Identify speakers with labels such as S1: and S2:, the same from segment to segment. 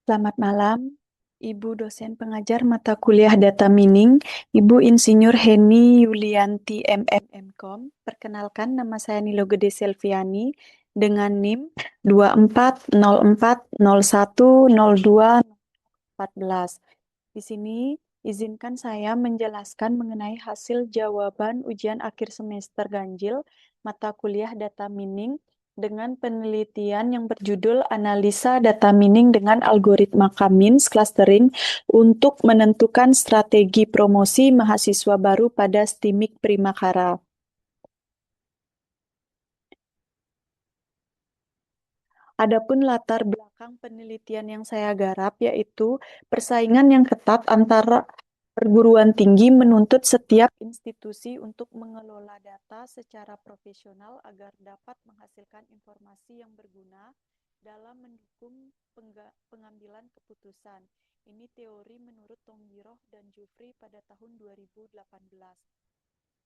S1: Selamat malam, Ibu dosen pengajar mata kuliah Data Mining, Ibu Insinyur Heni Yulianti MM.Com. Perkenalkan, nama saya Nilo Gede Selviani dengan NIM 2404010214. Di sini izinkan saya menjelaskan mengenai hasil jawaban ujian akhir semester ganjil mata kuliah Data Mining dengan penelitian yang berjudul Analisa Data Mining dengan Algoritma K-means Clustering untuk menentukan strategi promosi mahasiswa baru pada STIMIK Primakara. Adapun latar belakang penelitian yang saya garap yaitu persaingan yang ketat antara perguruan tinggi menuntut setiap institusi untuk mengelola data secara profesional agar dapat menghasilkan informasi yang berguna dalam mendukung pengambilan keputusan. Ini teori menurut Tonggiroh dan Jufri pada tahun 2018.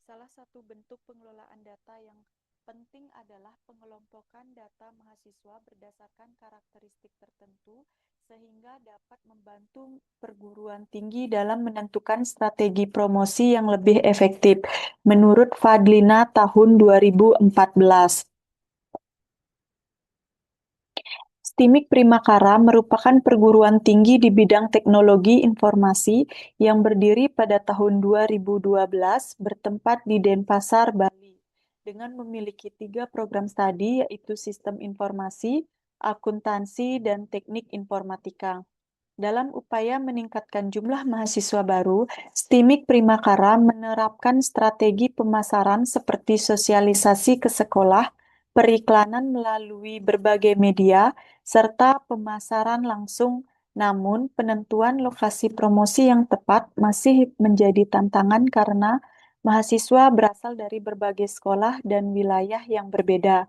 S1: Salah satu bentuk pengelolaan data yang penting adalah pengelompokan data mahasiswa berdasarkan karakteristik tertentu sehingga dapat membantu perguruan tinggi dalam menentukan strategi promosi yang lebih efektif. Menurut Fadlina tahun 2014. STIMIK Primakara merupakan perguruan tinggi di bidang teknologi informasi yang berdiri pada tahun 2012 bertempat di Denpasar, Bali, dengan memiliki 3 program studi yaitu Sistem Informasi, Akuntansi, dan Teknik Informatika. Dalam upaya meningkatkan jumlah mahasiswa baru, STIMIK Primakara menerapkan strategi pemasaran seperti sosialisasi ke sekolah, periklanan melalui berbagai media, serta pemasaran langsung. Namun, penentuan lokasi promosi yang tepat masih menjadi tantangan karena mahasiswa berasal dari berbagai sekolah dan wilayah yang berbeda.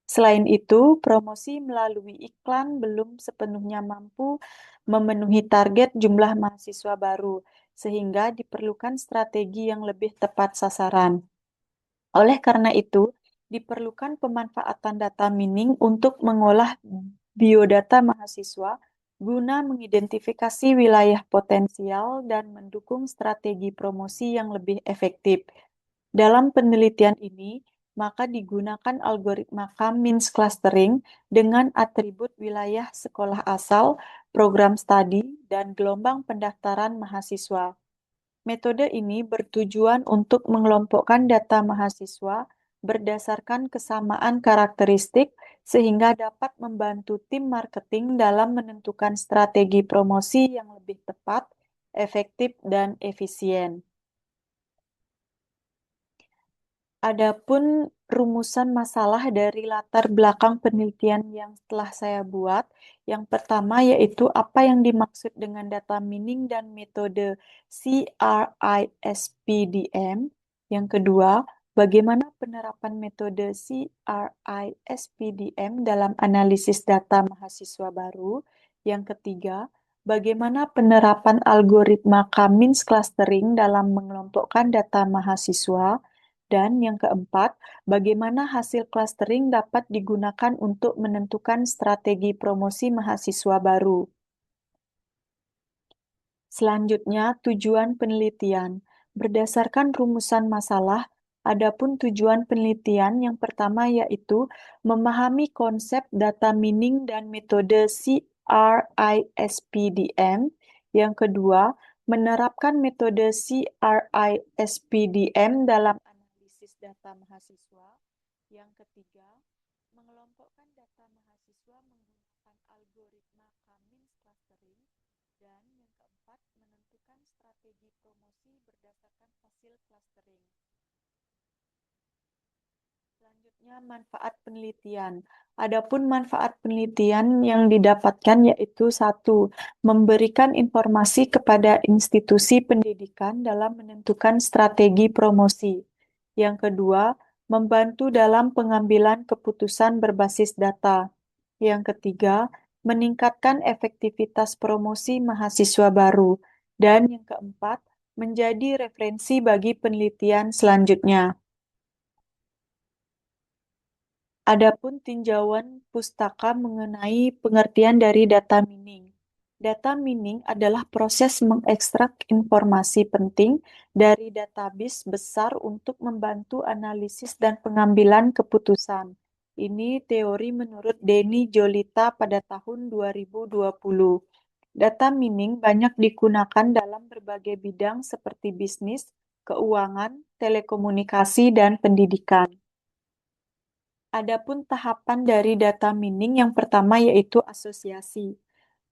S1: Selain itu, promosi melalui iklan belum sepenuhnya mampu memenuhi target jumlah mahasiswa baru, sehingga diperlukan strategi yang lebih tepat sasaran. Oleh karena itu, diperlukan pemanfaatan data mining untuk mengolah biodata mahasiswa guna mengidentifikasi wilayah potensial dan mendukung strategi promosi yang lebih efektif. Dalam penelitian ini, maka digunakan algoritma K-means clustering dengan atribut wilayah sekolah asal, program studi, dan gelombang pendaftaran mahasiswa. Metode ini bertujuan untuk mengelompokkan data mahasiswa berdasarkan kesamaan karakteristik sehingga dapat membantu tim marketing dalam menentukan strategi promosi yang lebih tepat, efektif, dan efisien. Adapun rumusan masalah dari latar belakang penelitian yang telah saya buat, yang pertama yaitu apa yang dimaksud dengan data mining dan metode CRISPDM. Yang kedua, bagaimana penerapan metode CRISPDM dalam analisis data mahasiswa baru. Yang ketiga, bagaimana penerapan algoritma K-means clustering dalam mengelompokkan data mahasiswa. Dan yang keempat, bagaimana hasil clustering dapat digunakan untuk menentukan strategi promosi mahasiswa baru. Selanjutnya, tujuan penelitian. Berdasarkan rumusan masalah, adapun tujuan penelitian yang pertama yaitu memahami konsep data mining dan metode CRISPDM. Yang kedua, menerapkan metode CRISPDM dalam analisis data mahasiswa. Yang ketiga, mengelompokkan data mahasiswa menggunakan algoritma K-means clustering. Dan yang keempat, menentukan strategi promosi berdasarkan hasil clustering. Selanjutnya, manfaat penelitian. Adapun manfaat penelitian yang didapatkan yaitu satu, memberikan informasi kepada institusi pendidikan dalam menentukan strategi promosi. Yang kedua, membantu dalam pengambilan keputusan berbasis data. Yang ketiga, meningkatkan efektivitas promosi mahasiswa baru. Dan yang keempat, menjadi referensi bagi penelitian selanjutnya. Adapun tinjauan pustaka mengenai pengertian dari data mining. Data mining adalah proses mengekstrak informasi penting dari database besar untuk membantu analisis dan pengambilan keputusan. Ini teori menurut Denny Jolita pada tahun 2020. Data mining banyak digunakan dalam berbagai bidang seperti bisnis, keuangan, telekomunikasi, dan pendidikan. Adapun tahapan dari data mining yang pertama yaitu asosiasi.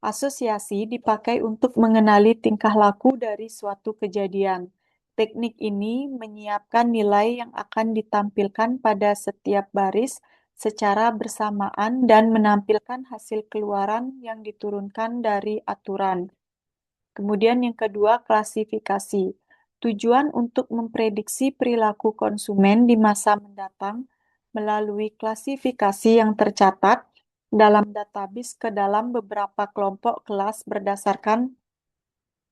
S1: Asosiasi dipakai untuk mengenali tingkah laku dari suatu kejadian. Teknik ini menyiapkan nilai yang akan ditampilkan pada setiap baris secara bersamaan dan menampilkan hasil keluaran yang diturunkan dari aturan. Kemudian yang kedua, klasifikasi. Tujuan untuk memprediksi perilaku konsumen di masa mendatang melalui klasifikasi yang tercatat dalam database ke dalam beberapa kelompok kelas berdasarkan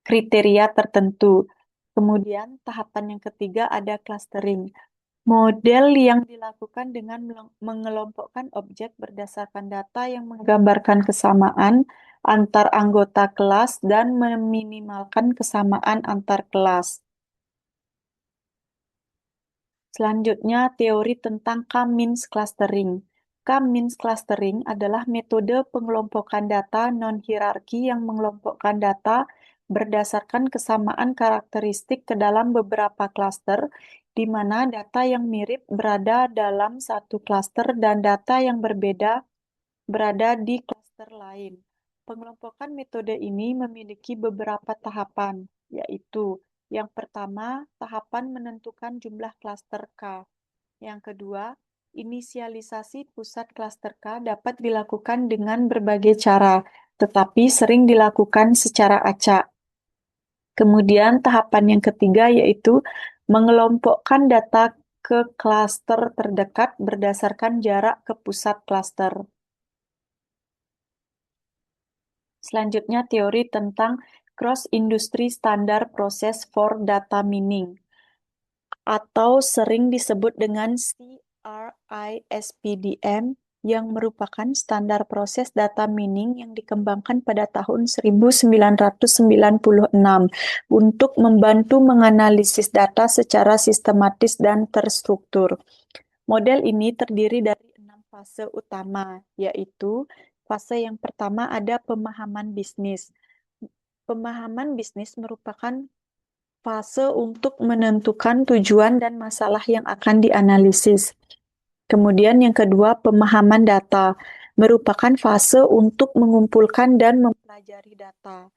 S1: kriteria tertentu. Kemudian tahapan yang ketiga ada clustering. Model yang dilakukan dengan mengelompokkan objek berdasarkan data yang menggambarkan kesamaan antar anggota kelas dan meminimalkan kesamaan antar kelas. Selanjutnya, teori tentang K-means clustering. K-means clustering adalah metode pengelompokan data non-hierarki yang mengelompokkan data berdasarkan kesamaan karakteristik ke dalam beberapa klaster, di mana data yang mirip berada dalam satu klaster dan data yang berbeda berada di klaster lain. Pengelompokan metode ini memiliki beberapa tahapan, yaitu yang pertama, tahapan menentukan jumlah klaster K. Yang kedua, inisialisasi pusat klaster K dapat dilakukan dengan berbagai cara, tetapi sering dilakukan secara acak. Kemudian tahapan yang ketiga yaitu mengelompokkan data ke klaster terdekat berdasarkan jarak ke pusat klaster. Selanjutnya teori tentang Cross-Industry Standard Process for Data Mining atau sering disebut dengan CRISPDM yang merupakan standar proses data mining yang dikembangkan pada tahun 1996 untuk membantu menganalisis data secara sistematis dan terstruktur. Model ini terdiri dari 6 fase utama, yaitu fase yang pertama ada pemahaman bisnis. Pemahaman bisnis merupakan fase untuk menentukan tujuan dan masalah yang akan dianalisis. Kemudian yang kedua, pemahaman data merupakan fase untuk mengumpulkan dan mempelajari data.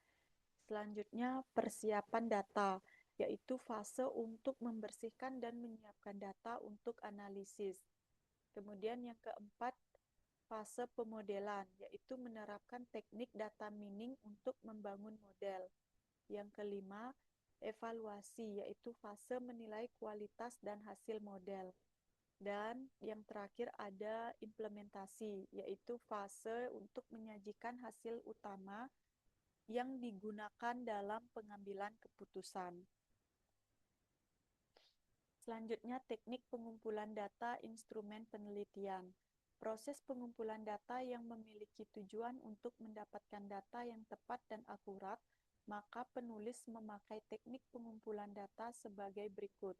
S1: Selanjutnya, persiapan data, yaitu fase untuk membersihkan dan menyiapkan data untuk analisis. Kemudian yang keempat, fase pemodelan, yaitu menerapkan teknik data mining untuk membangun model. Yang kelima, evaluasi, yaitu fase menilai kualitas dan hasil model. Dan yang terakhir ada implementasi, yaitu fase untuk menyajikan hasil utama yang digunakan dalam pengambilan keputusan. Selanjutnya, teknik pengumpulan data instrumen penelitian. Proses pengumpulan data yang memiliki tujuan untuk mendapatkan data yang tepat dan akurat, maka penulis memakai teknik pengumpulan data sebagai berikut.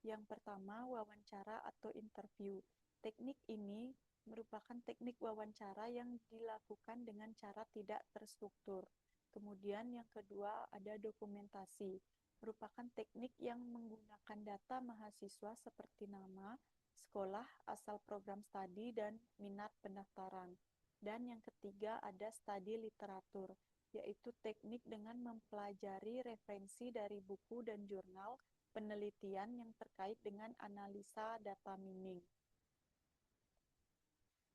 S1: Yang pertama, wawancara atau interview. Teknik ini merupakan teknik wawancara yang dilakukan dengan cara tidak terstruktur. Kemudian yang kedua ada dokumentasi, merupakan teknik yang menggunakan data mahasiswa seperti nama, sekolah, asal program studi, dan minat pendaftaran. Dan yang ketiga ada studi literatur, yaitu teknik dengan mempelajari referensi dari buku dan jurnal penelitian yang terkait dengan analisa data mining.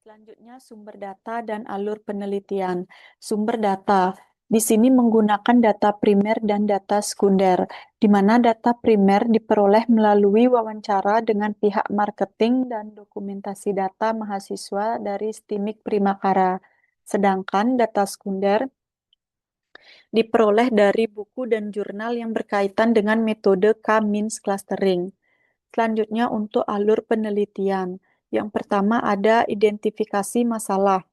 S1: Selanjutnya, sumber data dan alur penelitian. Sumber data di sini menggunakan data primer dan data sekunder, di mana data primer diperoleh melalui wawancara dengan pihak marketing dan dokumentasi data mahasiswa dari Stimik Primakara. Sedangkan data sekunder diperoleh dari buku dan jurnal yang berkaitan dengan metode K-means clustering. Selanjutnya untuk alur penelitian. Yang pertama ada identifikasi masalah.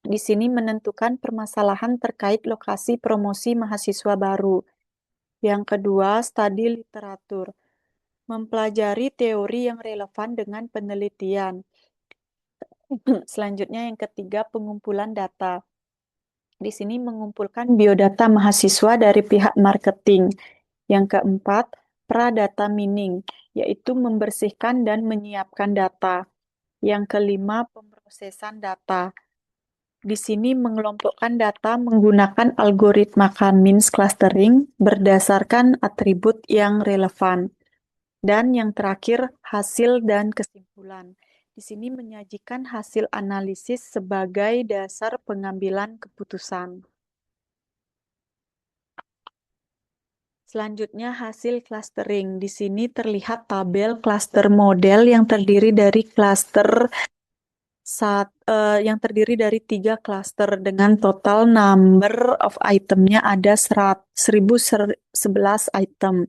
S1: Di sini menentukan permasalahan terkait lokasi promosi mahasiswa baru. Yang kedua, studi literatur. Mempelajari teori yang relevan dengan penelitian. Selanjutnya yang ketiga, pengumpulan data. Di sini mengumpulkan biodata mahasiswa dari pihak marketing. Yang keempat, pradata mining, yaitu membersihkan dan menyiapkan data. Yang kelima, pemrosesan data. Di sini mengelompokkan data menggunakan algoritma K-means clustering berdasarkan atribut yang relevan. Dan yang terakhir, hasil dan kesimpulan. Di sini menyajikan hasil analisis sebagai dasar pengambilan keputusan. Selanjutnya hasil clustering. Di sini terlihat tabel cluster model yang terdiri dari yang terdiri dari 3 cluster dengan total number of itemnya ada 1011 item.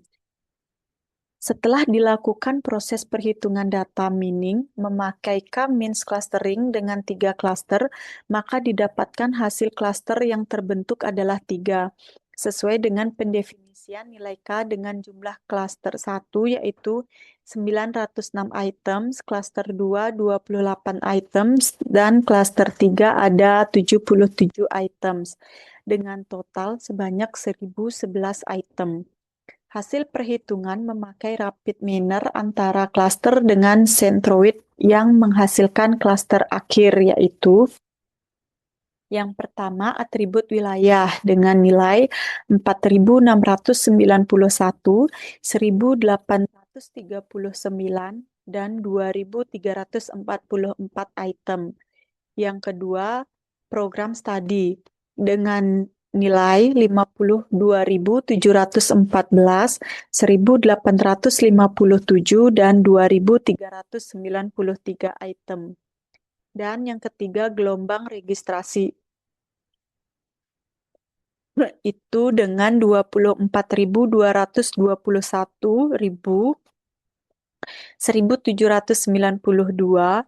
S1: Setelah dilakukan proses perhitungan data mining memakai K-means clustering dengan 3 cluster, maka didapatkan hasil cluster yang terbentuk adalah 3, sesuai dengan pendefinisian nilai K dengan jumlah cluster 1 yaitu 906 items, cluster 2 28 items, dan cluster 3 ada 77 items, dengan total sebanyak 1011 item. Hasil perhitungan memakai rapid miner antara cluster dengan centroid yang menghasilkan cluster akhir, yaitu yang pertama atribut wilayah dengan nilai 4.691, 1.839, dan 2.344 item. Yang kedua, program studi dengan nilai 52.714, 1.857, dan 2.393 item. Dan yang ketiga, gelombang registrasi. Itu dengan 24.221, 1.792,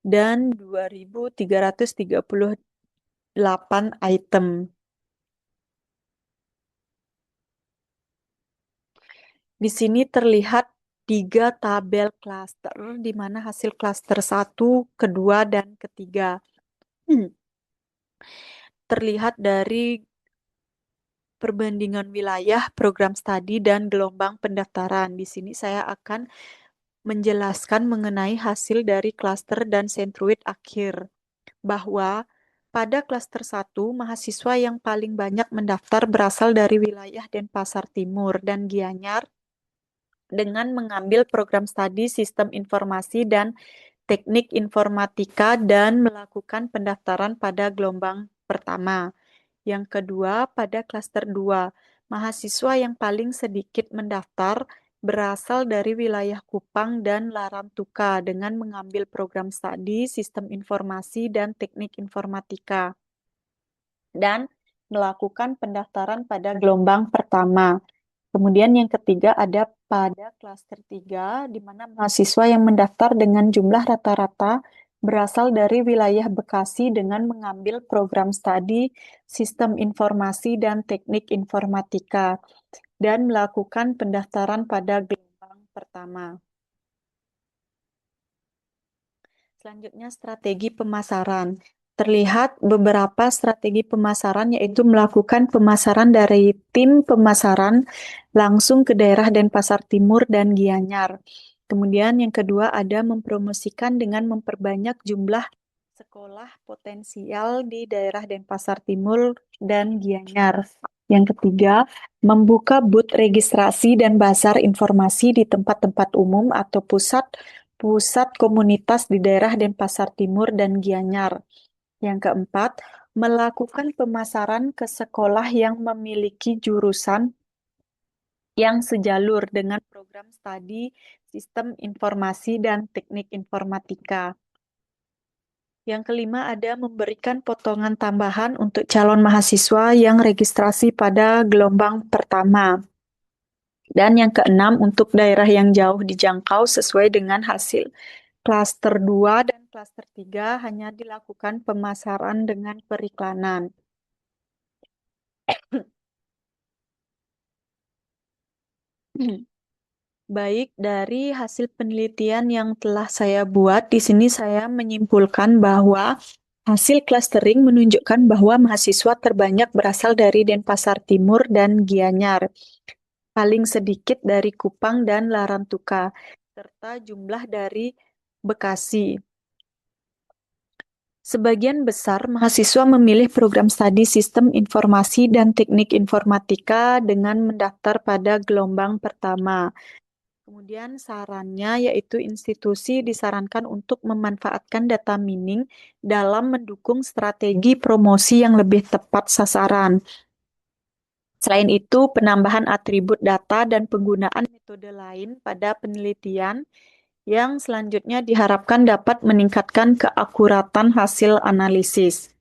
S1: dan 2.338 item. Di sini terlihat 3 tabel klaster, di mana hasil klaster 1, kedua, dan ketiga. Terlihat dari perbandingan wilayah, program studi, dan gelombang pendaftaran. Di sini saya akan menjelaskan mengenai hasil dari klaster dan sentroid akhir. Bahwa pada klaster 1, mahasiswa yang paling banyak mendaftar berasal dari wilayah Denpasar Timur dan Gianyar dengan mengambil program studi Sistem Informasi dan Teknik Informatika dan melakukan pendaftaran pada gelombang pertama. Yang kedua, pada klaster 2, mahasiswa yang paling sedikit mendaftar berasal dari wilayah Kupang dan Larantuka dengan mengambil program studi Sistem Informasi dan Teknik Informatika dan melakukan pendaftaran pada gelombang pertama. Kemudian yang ketiga ada pada klaster 3, di mana mahasiswa yang mendaftar dengan jumlah rata-rata berasal dari wilayah Bekasi dengan mengambil program studi Sistem Informasi dan Teknik Informatika dan melakukan pendaftaran pada gelombang pertama. Selanjutnya strategi pemasaran. Terlihat beberapa strategi pemasaran yaitu melakukan pemasaran dari tim pemasaran langsung ke daerah Denpasar Timur dan Gianyar. Kemudian yang kedua ada mempromosikan dengan memperbanyak jumlah sekolah potensial di daerah Denpasar Timur dan Gianyar. Yang ketiga, membuka booth registrasi dan bazar informasi di tempat-tempat umum atau pusat komunitas di daerah Denpasar Timur dan Gianyar. Yang keempat, melakukan pemasaran ke sekolah yang memiliki jurusan yang sejalur dengan program studi Sistem Informasi dan Teknik Informatika. Yang kelima ada memberikan potongan tambahan untuk calon mahasiswa yang registrasi pada gelombang pertama. Dan yang keenam untuk daerah yang jauh dijangkau sesuai dengan hasil klaster 2 dan klaster 3 hanya dilakukan pemasaran dengan periklanan. Baik, dari hasil penelitian yang telah saya buat, di sini saya menyimpulkan bahwa hasil clustering menunjukkan bahwa mahasiswa terbanyak berasal dari Denpasar Timur dan Gianyar, paling sedikit dari Kupang dan Larantuka, serta jumlah dari Bekasi. Sebagian besar mahasiswa memilih program studi Sistem Informasi dan Teknik Informatika dengan mendaftar pada gelombang pertama. Kemudian sarannya yaitu institusi disarankan untuk memanfaatkan data mining dalam mendukung strategi promosi yang lebih tepat sasaran. Selain itu, penambahan atribut data dan penggunaan metode lain pada penelitian yang selanjutnya diharapkan dapat meningkatkan keakuratan hasil analisis.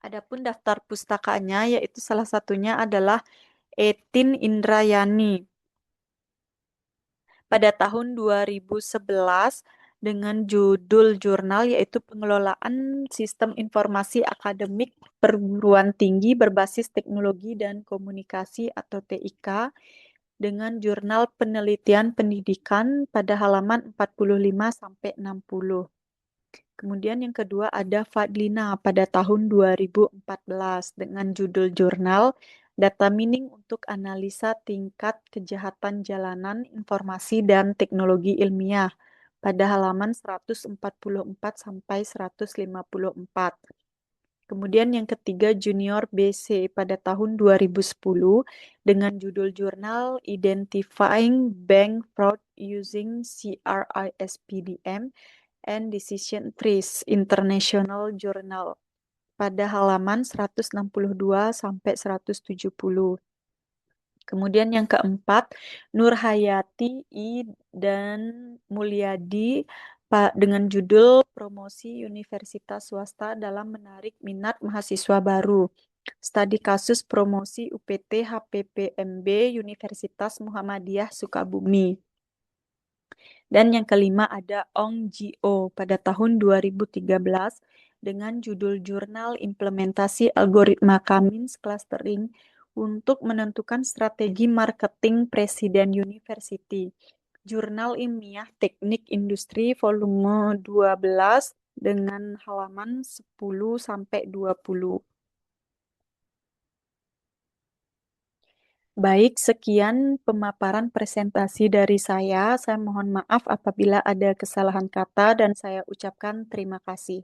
S1: Adapun daftar pustakanya yaitu salah satunya adalah Etin Indrayani. Pada tahun 2011 dengan judul jurnal yaitu Pengelolaan Sistem Informasi Akademik Perguruan Tinggi Berbasis Teknologi dan Komunikasi atau TIK dengan jurnal Penelitian Pendidikan pada halaman 45 sampai 60. Kemudian yang kedua ada Fadlina pada tahun 2014 dengan judul jurnal Data Mining untuk Analisa Tingkat Kejahatan Jalanan Informasi dan Teknologi Ilmiah pada halaman 144 sampai 154. Kemudian yang ketiga Junior BC pada tahun 2010 dengan judul jurnal Identifying Bank Fraud Using CRISPDM and Decision Trees International Journal pada halaman 162 sampai 170. Kemudian yang keempat, Nurhayati I dan Mulyadi dengan judul Promosi Universitas Swasta dalam Menarik Minat Mahasiswa Baru. Studi kasus promosi UPT HPPMB Universitas Muhammadiyah Sukabumi. Dan yang kelima ada Ong Ji-o pada tahun 2013 dengan judul Jurnal Implementasi Algoritma Cummins Clustering untuk menentukan strategi marketing Presiden University. Jurnal Ilmiah Teknik Industri volume 12 dengan halaman 10 sampai 20. Baik, sekian pemaparan presentasi dari saya. Saya mohon maaf apabila ada kesalahan kata dan saya ucapkan terima kasih.